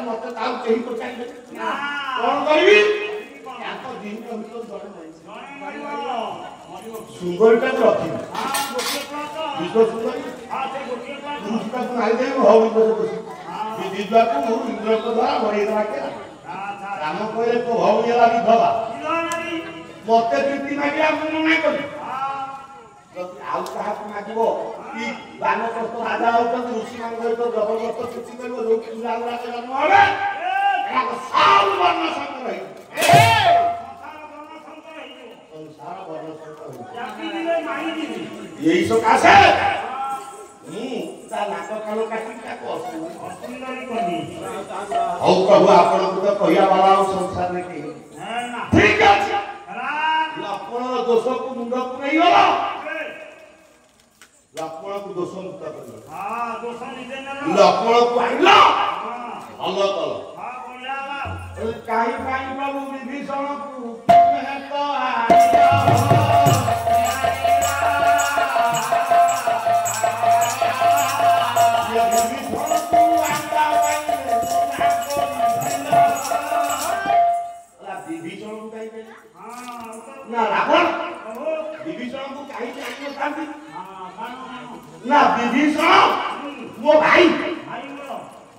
ମତେ ତାଉ କେହି ପଚାରିବେ କଣ କରିବି ଏକ ଦିନ ଭିତରେ ଜଣେ ସୁନ୍ଦରୀଟାକୁ ରଖିବି ବିଶ୍ୱ ସୁନ୍ଦରୀ ତାକୁ ମାରିଦେବି ହଉକୁ ବିଦ୍ୟାକୁ ଇନ୍ଦ୍ରଙ୍କ ଦ୍ୱାରା ବଢେଇଦେବା କିରା ରାମ କହିଲେ ତୋ ଭଉଣୀ ହେଲା ବିଧବା ମତେ ପ୍ରୀତି ମାଗିଲା ମୁଁ ମନା କଲି ଆଉ କାହାକୁ ମାଗିବ କି ବାନପ୍ରସ୍ଥ ରାଜା ହଉଛନ୍ତି ଋଷିମାନଙ୍କ ସହିତ ଜବରଦସ୍ତ ଚୁକ୍ତି କରିବ ଯୋଉ ପିଲା ଗୁଡାକ ଜନ୍ମ ହେବେ ସବୁ ବର୍ଣ୍ଣ ସଙ୍ଗ ରହିବ ସଂସାର ବର୍ଣ୍ଣ ସଙ୍ଗ ରହିବ ଏଇ ସକାଶେ ମୁଁ ତା ନାକ କାନ କାଟିକି ତାକୁ ହଉ ପ୍ରଭୁ ଆପଣଙ୍କୁ ତ କହିବା ବାଲା ଆଉ ସଂସାରରେ କେହି ଠିକ ଅଛି ଲକ୍ଷ୍ମଣର ଦୋଷକୁ ମୁଣ୍ଡକୁ ନେଇଗଲ ଲକ୍ଷ୍ମଣକୁ ଦୋଷ ମୁକ୍ତ କରିବ ଲକ୍ଷ୍ମଣକୁ ଆଣିଲ ଭଲ କଲ କାହିଁ ପାଇଁ ପ୍ରଭୁ ବିଭୀଷଣକୁ ବିଭୀଷଣକୁ କାହିଁ ନା ରାବଣ ବିଭୀଷଣକୁ କାହିଁକି ଆଣିନଥାନ୍ତି ନା ବିଭୀଷଣ ମୋ ଭାଇ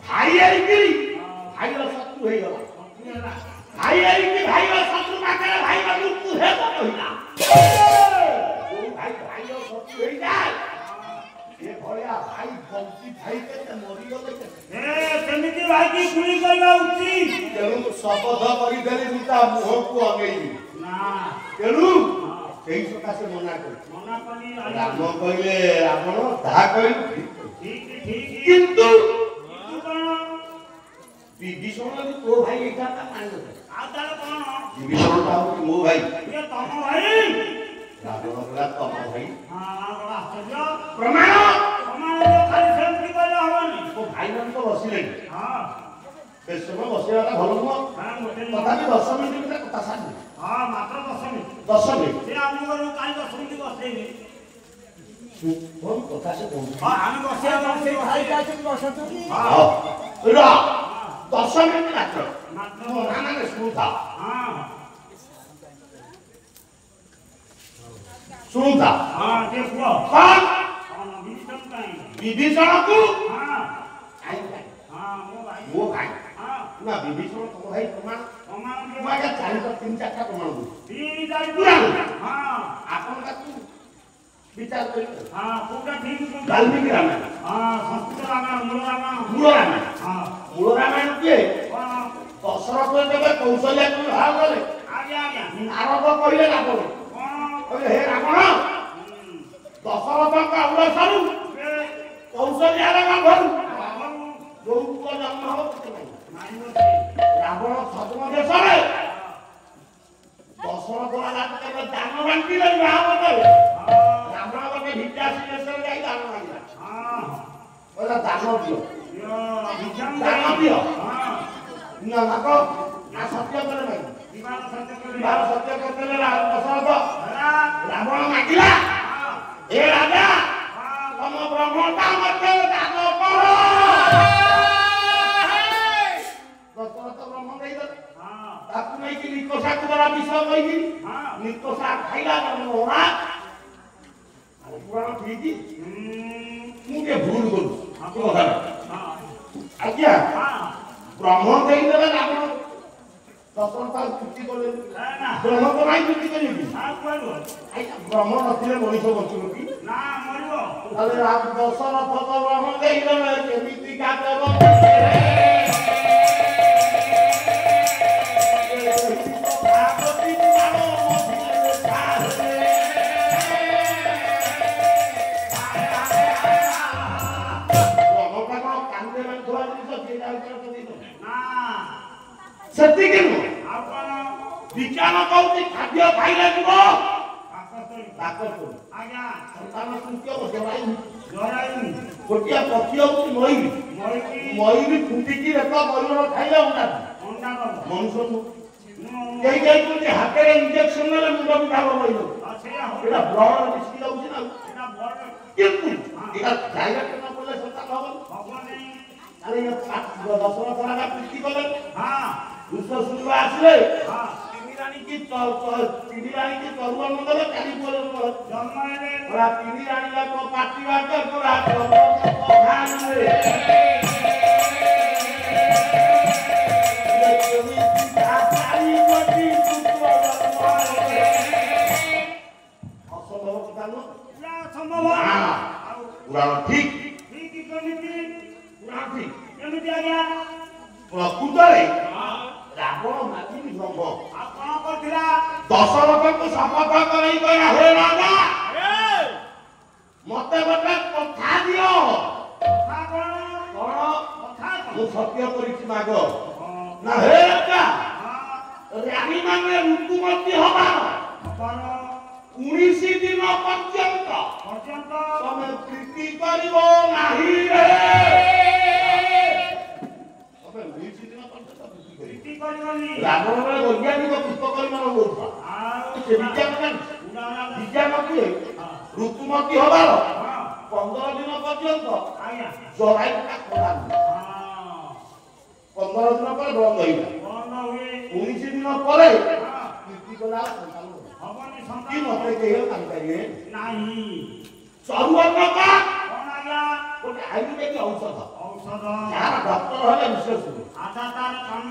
ଭାଇ ହେଇକିରି ଭାଇର ଶତ୍ରୁ ହେଇଗଲା ଭାଇ ହେଇକି ଭାଇର ଶତ୍ରୁ ପାଖରେ ଭାଇର ମୃତ୍ୟୁ ହେବ କହିଲା ଯୋଉ ଭାଇ ଭାଇର ଶତ୍ରୁ ହେଇଯାଏ ଏ ଭଳିଆ ଭାଇ ବଞ୍ଚି ଭାଇ କେତେ ମରିଗଲେ ସେମିତି ଭାଇକି ଗୁଳି କରିବା ଉଚିତ ତେଣୁ ଶପଥ କରିଦେଲି ମୁଁ ତା ମୁହଁକୁ ଅନେଇବି ତେଣୁ ସେଇ ସକାଶେ ମନା କଲି ରାମ କହିଲେ ରାବଣ ତାହା କହିଲୁ କିନ୍ତୁ ବିଭୀଷଣ ତୋ ଭାଇ ଏଇଟା ବିଭୀଷଣଟା ହଉଛି ମୋ ଭାଇ ରାବଣ କହିଲା ତମ ଭାଇ ପ୍ରମାଣ ମୋ ଭାଇ ମାନେ ତ ବସିଲେଣି ସେ ସମୟ ବସିବାଟା ଭଲ ନୁହଁ ତଥାପି 10 ମିନିଟ୍ ଭିତରେ କଥା ସାରିବି ମାତ୍ର 10 ମିନିଟ୍ 10 ମିନିଟ୍ ସେ ଆମ ଘରକୁ କାଲି 10 ମିନିଟ୍ ବସେଇବେ କଥା ସେ କହୁଛି ଆମେ ବସେଇବା ଖାଇକି ଆସିକି ବସନ୍ତୁ 10 ମିନିଟ୍ ମାତ୍ର ମାନେ ଶୁଣୁଥା ଶୁଣୁଥା ବିଭୀଷଣକୁ ମୋ ଭାଇ ନା ବିଭୀଷଣ ତମ ଭାଇ ପ୍ରମାଣ ମୁଁ ଆଜ୍ଞା 3-4ଟା ପ୍ରମାଣ ଦଉଛି ଆପଣ ତାକୁ ବିଚାର କରିବେ ବାଲ୍ମୀକି ରାମାୟଣ ମୂଳ ରାମାୟଣ କିଏ ଦଶରଥ ଯେବେ କୌଶଲ୍ୟାକୁ ବିବାହ କଲେ ନାରଦ କହିଲେ ରାବଣ କହିଲେ ହେ ରାବଣ ଦଶରଥଙ୍କ ଅବସରୁ କୌଶଲ୍ୟାର ଘରୁ ଯୋଉ ପୁଅ ଜନ୍ମ ହବ ରାବଣ ଛଦ୍ମ ଦେଶରେ ଦଶରଥ ରାଜା ଦାନ ବାଣ୍ଟିଲେ ବିବାହ କଲେ ରାବଣ ଗୋଟେ ଭିଟାସି ଦେଶରେ ଯାଇ ଦାନ ମାଗିଲା କହିଲା ଦାନ ଦିଅ ନା ସତ୍ୟ କଲେ ଭାଇ ବିବାହ ସତ୍ୟ କରିଦେଲେ ଦଶରଥ ରାବଣ ମାଗିଲା ଏ ରାଜା ତମ ବ୍ରହ୍ମଟା ମତେ ଦାନ କର ଦଶରଥ ବ୍ରହ୍ମ ଦେଇଦେଲେ ତାକୁ ନେଇକି ନିକୋଷାକୁ ବରା ବିଷ କହିକି ନିକୋଷା ଖାଇଲା ପୁରାଣ ଠିକ ମୁଁ ଟିକେ ଭୁଲ କରୁଛି ଆଜ୍ଞା ବ୍ରହ୍ମ ଦେଇଦେଲେ ରାବଣ ଦଶରଥ ଚୁକ୍ତି କଲେ ବ୍ରହ୍ମ ତ ନାହିଁ ଚୁକ୍ତି କରିବି ବ୍ରହ୍ମ ନଥିଲେ ମଣିଷ ବଞ୍ଚିବ କି ଦଶରଥ ତ ବ୍ରହ୍ମ ଦେଇଦେଲେ କେମିତି କାଦେବ ସେତିକି ନୁହଁ ବିଜ୍ଞାନ କହୁଛି ଖାଦ୍ୟ ଖାଇଲେ ଯିବ ସନ୍ତାନ ସୃଷ୍ଟି ହବ ଗୋଟିଏ ପକ୍ଷୀ ହଉଛି ମୟୂରୀ ମୟୂରୀ ଫୁଟିକି ରେତ ମୟୂର ଖାଇଲେ ଅଣ୍ଡା ମଣିଷ କେହି କେହି କହୁଛି ହାତରେ ଇଞ୍ଜେକ୍ସନ ନେଲେ ମୁଣ୍ଡ ପିଠା ହବ ମୟୂର ଏଇଟା ବ୍ଲଡ ମିଶି ଯାଉଛି ନା କିନ୍ତୁ ଏଇଟା ଡାଇରେକ୍ଟ ନ ପଡ଼ିଲେ ସନ୍ତାନ ହବନି ଦଶରଥ ରାଜା ପ୍ରୀତି କଲେ हाँ କୃଷ୍ଣ ଶୁଣିବା ଆସିଲେ हाँ ତିନି ରାଣୀ କି ତରୁଣ ଦେଲେ କାଲି ବୋଲେ जन्म हेले ପୁରା ତିନି ରାଣୀ ଯାକ ପାଟି ବାଟେ ପୁରା କେମିତି ଅସମ୍ଭବ କଥା ନୁହଁ पूरा संभव ପୁରାଣ ଠିକ ठीक केमिति ପୁରାଣ ଠିକ केमिति आज्ञा ପ୍ରକୃତରେ ରାବଣ ମାତିନି ବ୍ରହ୍ମ आप कौन करथिला ଦଶରଥଙ୍କୁ ଶପଥ କରେଇ କହିଲା ହେ ରାଜା ମତେ ଗୋଟେ କଥା ଦିଅ कथा कौन କଣ कथा ମୁଁ कौन ସତ୍ୟ କରିଛି ମାଗ हाँ ନା ହେ ରାଜା हाँ ରାଣୀ ମାନେ ଋତୁମତୀ ହବାର कौन 19 ଦିନ ପର୍ଯ୍ୟନ୍ତ पर्यंत ତମେ ପ୍ରୀତି କରିବ ନାହିଁ ରେ ତମେ 19 ଦିନ ପର୍ଯ୍ୟନ୍ତ ପ୍ରୀତି କରିବ प्रीति करगनी ରାବଣର ବୈଜ୍ଞାନିକ ପୁସ୍ତକ ମାନ ରହୁଥିଲା ସେ ବିଜ୍ଞାନ ବିଜ୍ଞାନ କିଏ ଋତୁମତୀ ହବାର 15 ଦିନ ପର୍ଯ୍ୟନ୍ତ आज्ञा ଜରାୟୁଟା ଖୋଲା ନୁହେଁ। हाँ 15 ଦିନ ପରେ ବନ୍ଦ ହେଇଗଲା कौन हुए 19 ଦିନ ପରେ हाँ ପ୍ରୀତି କଲା ସନ୍ତାନ ହେଲା। हवनी କି संतान ମତେ କେହି ଜାଣିପାରିବେ नहीं ଚରୁଅର୍ଣ୍ଣକା कौन आज्ञा ଗୋଟେ ଆୟୁର୍ବେଦିକ ଔଷଧ औषध ଯାହାର ଡକ୍ଟର ହେଲେ ବିଶେଷ ହୁଏ आता तार काम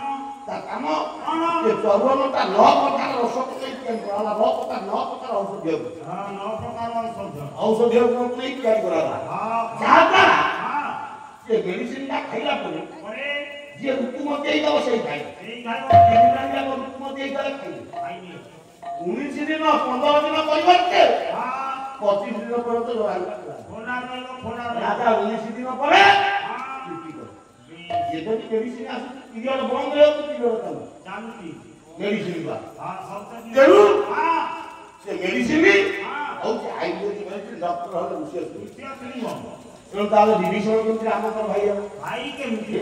ତା କାମ कौन ଯେ ଚରୁଅର୍ଣ୍ଣଟା 9 ପ୍ରକାର ରସ ପକେଇ ତିଆରି କରାଗଲା 9 ପ୍ରକାର ଔଷଧୀୟ हाँ 9 प्रकार औषध ଔଷଧୀୟ ଗୁଣକୁ ନେଇ ତିଆରି କରାଗଲା हाँ ଯାହାଦ୍ୱାରା हाँ ସେ ମେଡିସିନଟା ଖାଇଲା ପରେ परे ଯିଏ ଋତୁମତୀ ହେଇଗବ ସେଇ ଖାଇବ यही खाइबो ତିନି ଦିନ ଯାକ ଋତୁମତୀ ହେଇଗଲେ ଖାଇବ खाइनी 19 ଦିନ 15 ଦିନ ପରିବର୍ତ୍ତେ हाँ 25 ଦିନ ପର୍ଯ୍ୟନ୍ତ ଜରାୟୁଟା ଖୋଲା फोड़ा रहेगा फोड़ा ରାଜା रहेगा 19 ଦିନ ପରେ हाँ ପ୍ରୀତି କଲେ ଯେବେ ବି ମେଡିସିନ ଆସୁଛି ପିରିୟଡ଼ ବନ୍ଦ ହେଇଯାଉଛି ପିରିୟଡ଼ ଚାଲୁ जानती ମେଡିସିନ ବା हाँ सब तेरू? हाँ ସେ ମେଡିସିନ हाँ ହଉଛି ଆୟୁର୍ବେଦିକ ମେଡିସିନ ଡକ୍ଟର ହେଲେ ବିଶେଷ ହୁଏ क्या सुनिबो ତେଣୁ ତାହେଲେ ବିଭୀଷଣ କେମିତି ରାମଙ୍କର ଭାଇ ହେବ भाई के मिट्टी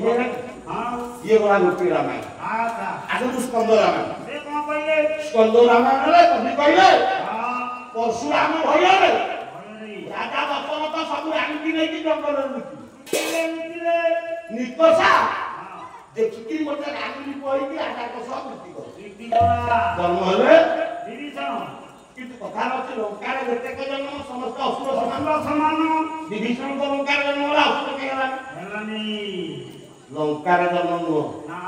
हाँ ଇଏ ଗଲା ଗୋଟିଏ ରାମାୟଣ हाँ था ଆଗକୁ ସ୍କନ୍ଦ ରାମାୟଣ से कौन कहले ସ୍କନ୍ଦ ରାମାୟଣରେ କବି କହିଲେ हाँ ପରଶୁରାମ ଭୟରେ भय नहीं ରାଜା ଦଶରଥ ସବୁ ରାଣିକି ନେଇକି ଜଙ୍ଗଲରେ ଲୁଚିଲେ मिले मिले ନିକଷା हाँ ଦେଖିକି ଗୋଟେ ରାଣୀ କହିକି ରାଜାଙ୍କ ସହ ବୃତ୍ତି କଲେ मिट्टी कोड़ा ଜନ୍ମ ହେଲେ डिवीजन କିନ୍ତୁ କଥାର ଅଛି ଲଙ୍କାରେ ଯେତେକ ଜନ୍ମ ସମସ୍ତେ ଅସୁର ସମାନ समान समान ବିଭୀଷଣଙ୍କ ଲଙ୍କାରେ ଜନ୍ମ ହେଲା ଅସୁର କେହି ହେଲାନି हेलानी ଲଙ୍କାରେ ଜନ୍ମ ନୁହଁ ना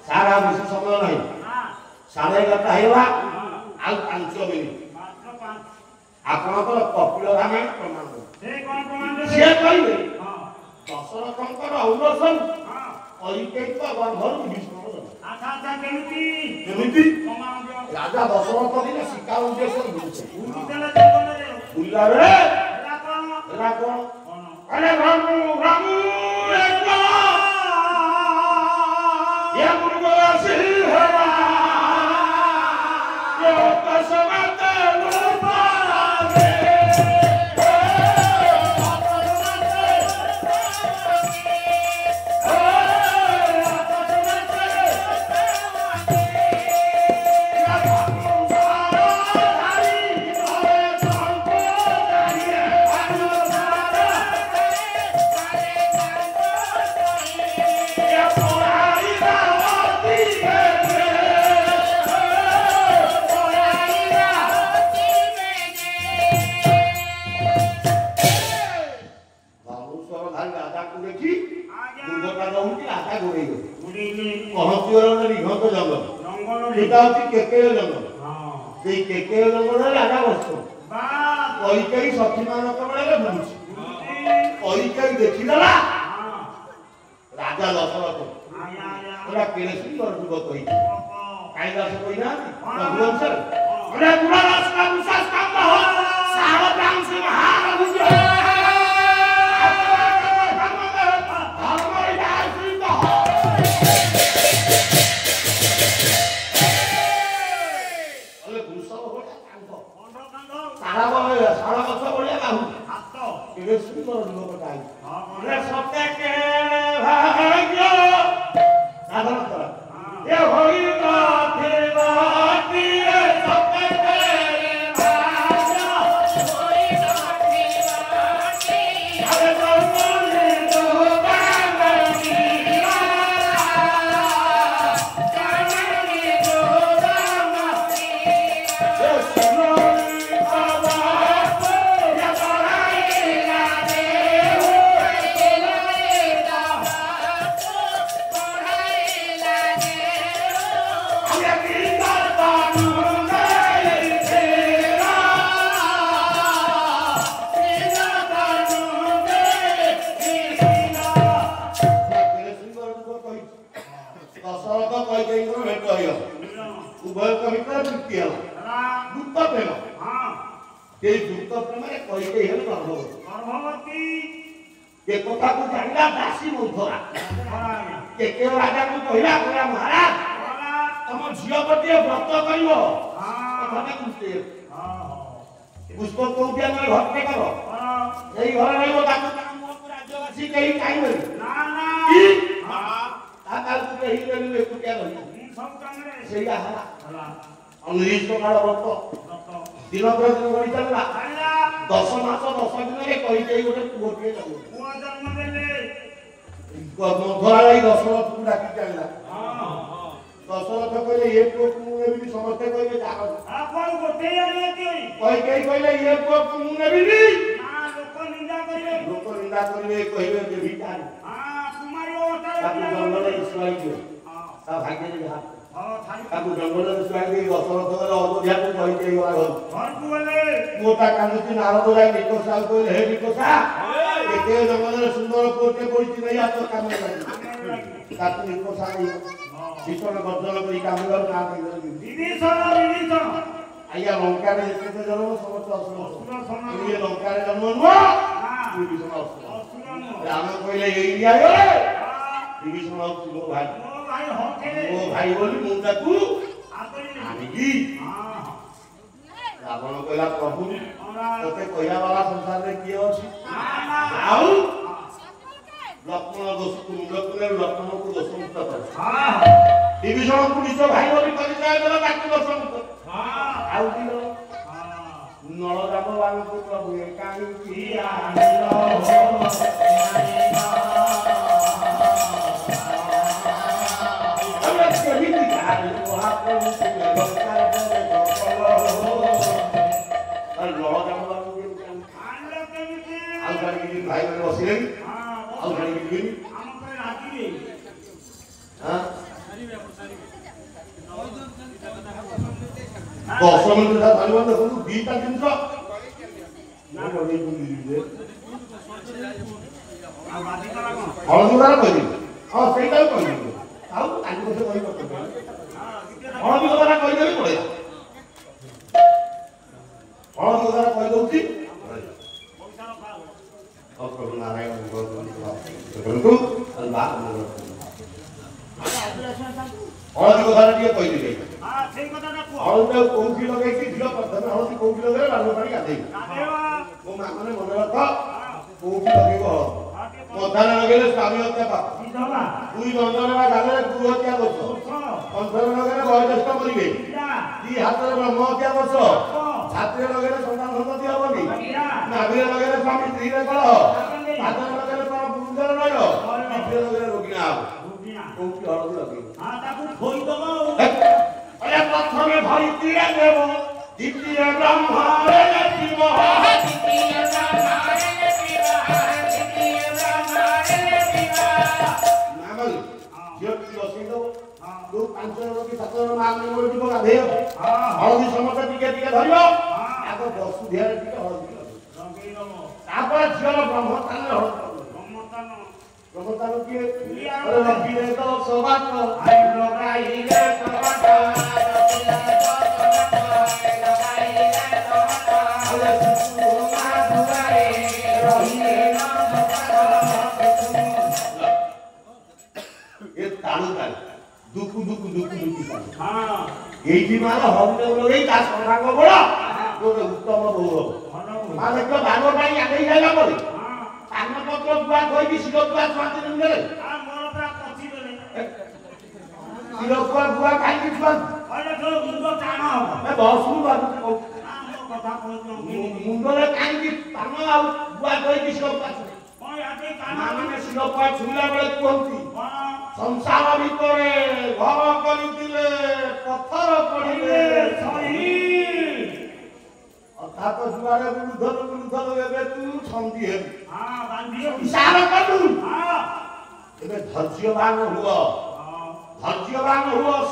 ସାରା ବେଶୀ ସମୟ ନାହିଁ ना 11:30 ହେଇଗଲା हाँ ଆଉ 5 ମିନିଟ୍ मात्र 5 ଆପଣଙ୍କର କପିଳ ରାମାୟଣ ପ୍ରମାଣ ଦେବ से कौन कमांड ସିଏ କହିଲେ हाँ ଦଶରଥଙ୍କର ଔରସରୁ हाँ କୈକେୟୀଙ୍କ ଗର୍ଭରୁ ବିଭୀଷଣ ଜନ୍ମ आथा आथा केमिति କେମିତି कमांड ରାଜା ଦଶରଥ ଦିନେ ଶିକାର ଉଦ୍ଦେଶ୍ୟରେ ବୁଲୁଥିଲେ उठितले जंगल रे ବୁଲିଲା ବେଳେ एला कौन ହେଲା କଣ कौन अरे रामू रामू ये मुर्गोसी हवा ये कसमत लुपावे देखी दुर्घटना होती राजा घोड़े गए उड़ीले पहुंची गले निघंत जंगल जंगल रे সেটা হচ্ছে কেকেয় জঙ্গল हाँ সেই কেকেয় জঙ্গলে রাজা বসত बात কইকেই সখী ମାନଙ୍କ বেড়ে বুলুছি उठी কইকেই দেখিদেলা हाँ রাজা দশরথ आया आया ওরা কেড়ে সুন্দর যুগ কই पापा কাইদাস কই না हाँ রঘুবংশের ওরে পুরা রাস্তা বিশেষ কাম হ সারদাম সিংহ হার বুঝে সারা বছর বলে কাহু কেড়ে সুন্দর যুগ কই ওরে সত্যকে ভাগ্য সাধারণত এ হইল দেবাতি সত্যকে ভাগ্য ତୃପ୍ତି ହେଲା ଗୁପ୍ତ ପ୍ରେମ ସେଇ ଗୁପ୍ତ ପ୍ରେମରେ କହିଲେ ହେଲେ ଗର୍ଭବତୀ ଏ କଥାକୁ ଜାଣିଲା ଦାସୀ ମନ୍ଥରା କେକେ ରାଜାକୁ କହିଲା କହିଲା ମହାରାଜ ତମ ଝିଅ ଗୋଟିଏ ବ୍ରତ କରିବ ପୁଷ୍ପ କୋଉଠି ଆମେ ଘରଟେ କର ସେଇ ଘରେ ରହିବ ତାକୁ ରାଜ୍ୟବାସୀ କେହି ଖାଇବେ ତାକୁ କେହି ରହିବେ ଏକୁଟିଆ ରହିବ ସେଇଆ ହେଲା ଅନିର୍ଦ୍ଦିଷ୍ଟ କାଳ ବ୍ରତ ଦିନ ପ୍ରତିଦିନ ଗଡ଼ି ଚାଲିଲା 10 ମାସ 10 ଦିନରେ କହିଦେଇ ଗୋଟେ ପୁଅଟିଏ ମନ୍ଥରା ଯାଇ ଦଶରଥକୁ ଡାକି ଚାଲିଲା ଦଶରଥ କହିଲେ ଏ ପୁଅକୁ ମୁଁ ନେବିନି ସମସ୍ତେ କହିବେ କେହି କହିଲେ ଏ ପୁଅକୁ ମୁଁ ନେବିନି ଲୋକ ନିନ୍ଦା କରିବେ କହିବେ ଭିକାରୀ ତାକୁ ଜଙ୍ଗଲରେ ଶୁଆଇ ଦିଅ ତା ଭାଗ୍ୟରେ ଯାହା ତାକୁ ଜଙ୍ଗଲରେ ଶୁଆଇ ଦେଇ ଦଶରଥ ଅଯୋଧ୍ୟାକୁ କହିଦେଇ ଗଲା ଘରକୁ ପୁଅଟା କାନ୍ଦୁଛି ନାରଦ ଯାଇ ନିକୋଷାକୁ କହିଲେ ହେ ନିକୋଷା ଏତେ ଜଙ୍ଗଲରେ ସୁନ୍ଦର ପୁଅଟେ ପଡ଼ିଛି ନେଇ ଆସ କାମ ତାକୁ ନିକୋଷା ଭୀଷଣ ଗର୍ଜନ କରି କାମୁଡାରୁ ନା ଆଜ୍ଞା ଲଙ୍କାରେ ଯେତେ ଜନ୍ମ ସମସ୍ତେ ଅସୁର ଲଙ୍କାରେ ଜନ୍ମ ନୁହଁ ବିଭୀଷଣ ଅସୁର ରାମ କହିଲେ ଏଇ ବିଭୀଷଣ ହଉଛି ମୋ ଭାଇ ବୋଲି ମୁଁ ତାକୁ ଆଣିବି ରାବଣ କହିଲା ପ୍ରଭୁ ତତେ କହିବା ବାଲା ସଂସାରରେ କିଏ ଅଛି ଆଉ ଲକ୍ଷ୍ମଣ ଦୋଷକୁ ମୁଣ୍ଡ କଲେ ଲକ୍ଷ୍ମଣକୁ ଦୋଷମୁକ୍ତ କରେ ବିଭୀଷଣକୁ ନିଜ ଭାଇ ବୋଲି ପରିଚୟ ଦେଲ ତାକୁ ଦୋଷମୁକ୍ତ ଆଉ କି ନଳରାମ ବାବୁଙ୍କୁ ପ୍ରଭୁ କାହିଁକି ଆଣିଲ କେମିତି ନଳରାମ ବାବୁ ଆଉ ଭାଇ ମାନେ ବସିଲେ ଆଉ ଜାଣିକି ଯିବେନି 10 ମିନିଟ୍ ଧରିବ ଦେଖନ୍ତୁ ଦିଟା ଜିନିଷ ହଳଦୀ କଥାଟା କହିଦେବି ହଁ ସେଇଟା କହିଦେବି ଆଉ ତାଙ୍କୁ କଥା କହିପାରିବେ ହଳଦୀ କଥାଟା କହିଦେବି ପଳେଇବା ହଳଦୀ କଥାଟା କହିଦେଉଛି ପ୍ରଭୁ ନାରାୟଣ ଦେଖନ୍ତୁ ହଳଦୀ କଥାଟା ଟିକେ କହିଦେବି ହଳଦୀ କୋଉଠି ଲଗେଇକି ଝିଅ ପ୍ରଥମେ ହଳଦୀ କୋଉଠି ଲଗେଇଲେ ବାଲ୍ୟ ପାଣି ଗାଧେଇବି ମୋ ମା ମାନେ ମନେ ରଖ କୋଉଠି ଲଗେଇବ ମଧ୍ୟାହ୍ନ ଲଗେଇଲେ ସ୍ୱାମୀ ହତ୍ୟା ପାପ ଦୁଇ ଦଣ୍ଡରେ ବା ଗାଲରେ ଗୃହ ହତ୍ୟା ଦୋଷ କଣ୍ଠରେ ଲଗେଇଲେ ବୟୋଜ୍ୟେଷ୍ଠ କରିବେ ଦି ହାତରେ ବ୍ରହ୍ମ ହତ୍ୟା ଦୋଷ ଛାତିରେ ଲଗେଇଲେ ସନ୍ତାନ ସନ୍ତତି ହବନି ନାଭିରେ ଲଗେଇଲେ ସ୍ୱାମୀ ସ୍ତ୍ରୀରେ କଳହ ହାତରେ ଲଗେଇଲେ କଣ ପୁରୁଷର ନୟ ପିଠିରେ ଲଗେଇଲେ ରୋଗିଣା ହବ କୋଉଠି ହଳଦୀ ଲଗେଇବ ପ୍ରଥମେ ଧରିତ୍ରୀରେ ଦେବ ଦ୍ୱିତୀୟ ବ୍ରହ୍ମରେ ଲେଖିବ ଯୋଉ 5 ଜଣ କି 7 ଜଣ ମା ମାନେ ଯିବ ଗାଧେଇବ ହଳଦୀ ସମସ୍ତେ ଟିକେ ଟିକେ ଧରିବ ଆଗ ବସୁଧିଆରେ ଟିକେ ହଳଦୀ ଲଗେଇବ ତାପରେ ଝିଅର ବ୍ରହ୍ମସ୍ଥାନରେ ହଳଦୀ ବ୍ରହ୍ମସ୍ଥାନ କିଏ ରଖିଲେ ତ ସବାଟ ଲଗାଇଲେ ସବାଟ दुखु दुखु दुखु दुखु एठी माल हरिने लगे ता संभाग बड़ तो उत्तम बहु मा देखो बानो पाई आगे जाइला पड़े कान पत्र बुआ कोई भी सिलो बुआ स्वाति दिन गेले मोर पूरा कछि गेले सिलो बुआ काई कि स्वात अरे तो मुंडो टाण हो मैं बसु बाबू को कथा कहू मुंडले काई कि टाण आ बुआ कोई कि सिलो बुआ कोई आते कान माने सिलो बुआ छुला बेले कहती संसार भितरे घर करिथिले पत्थर पड़िले सही अर्थात जुआरे विरुद्ध एबे तू छंदी हे हां बांधी विचार करू हां एबे धैर्यवान हुआ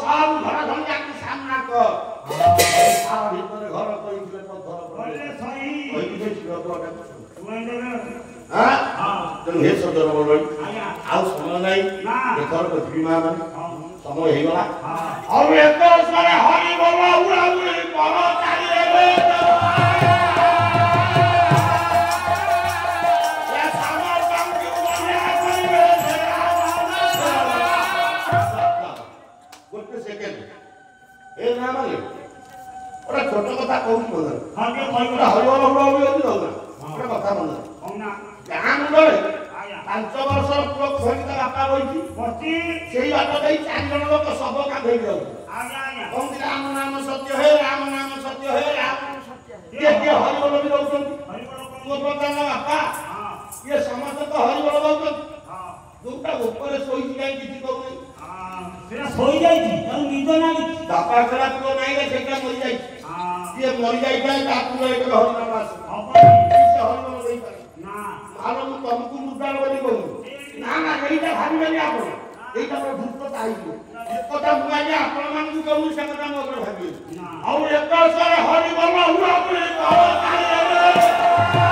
सब घर धंजा के सामना कर संसार भितरे घर करिथिले पत्थर पड़िले सही ओइले शिवपुआटा सुनाई देबे हां तो हे सदर बोलई आउ समय नाही देखर पृथ्वी मां माने ସମୟ ହେଇଗଲା ଆଉ ଏକ ସ୍ୱରେ ହରି ବୋଲ ଉଡ଼ା ଉଡ଼ି କର ଚାଲିଲେ ଗୋଟେ ସେକେଣ୍ଡ ଏ ନା ମାନେ ଗୋଟେ ଛୋଟ କଥା କହୁଛି ମନେ ହରିବୋଲ ଉଡ଼ା ଉଡ଼ି ଅଛି ଦଉନା ଗୋଟେ କଥା ମନେ ଗାଁ ମୁଣ୍ଡରେ 5 ବର୍ଷର ପୁଅ ଖୋଲିତା ବାପା ରହିଛି ସେଇ ବାଟ ଦେଇ 4 ଜଣ ଲୋକ ଶବ କାନ୍ଧେଇ ଯାଉଛି କହନ୍ତି ରାମ ନାମ ସତ୍ୟ ହେ ରାମ ନାମ ସତ୍ୟ ହେ ରାମ କିଏ କିଏ ହରିବୋଲ ବି ଦଉଛନ୍ତି ମୋ ପ୍ରଧାନ ବାପା ଇଏ ସମସ୍ତେ ତ ହରିବୋଲ ଦଉଛନ୍ତି ଯୋଉଟା ଉପରେ ଶୋଇଛି କାହିଁ କିଛି କହୁନି ଶୋଇଯାଇଛି ନିଦ ନାହିଁ ବାପା ଖେଳା ପୁଅ ନାହିଁ ସେଇଟା ମରିଯାଇଛି ସିଏ ମରିଯାଇଥାଏ ତା ପୁଅ ଏକ ହରିନାମ ଆସେ ହରିବୋଲ ଦେଇପାରେ ଆଲୋ ମୁଁ ତମକୁ ମୁଦ୍ରାର ବୋଲି କହୁନି ନା ନା ଏଇଟା ଭାବିବେନି ଆପଣ ଏଇଟା ମୋର ଭୂତତା ହେଇଯିବ ଏକଥା ମୁଁ ଆଜ୍ଞା ଆପଣମାନଙ୍କୁ କହୁନି ସେ କଥା ମୋ ଉପରେ ଭାବିବେ ଆଉ ଏକ ସ୍ୱରେ ହରିବୋଲ ଉଡ଼ା ଉଡ଼ି କର ଚାଲିଲେ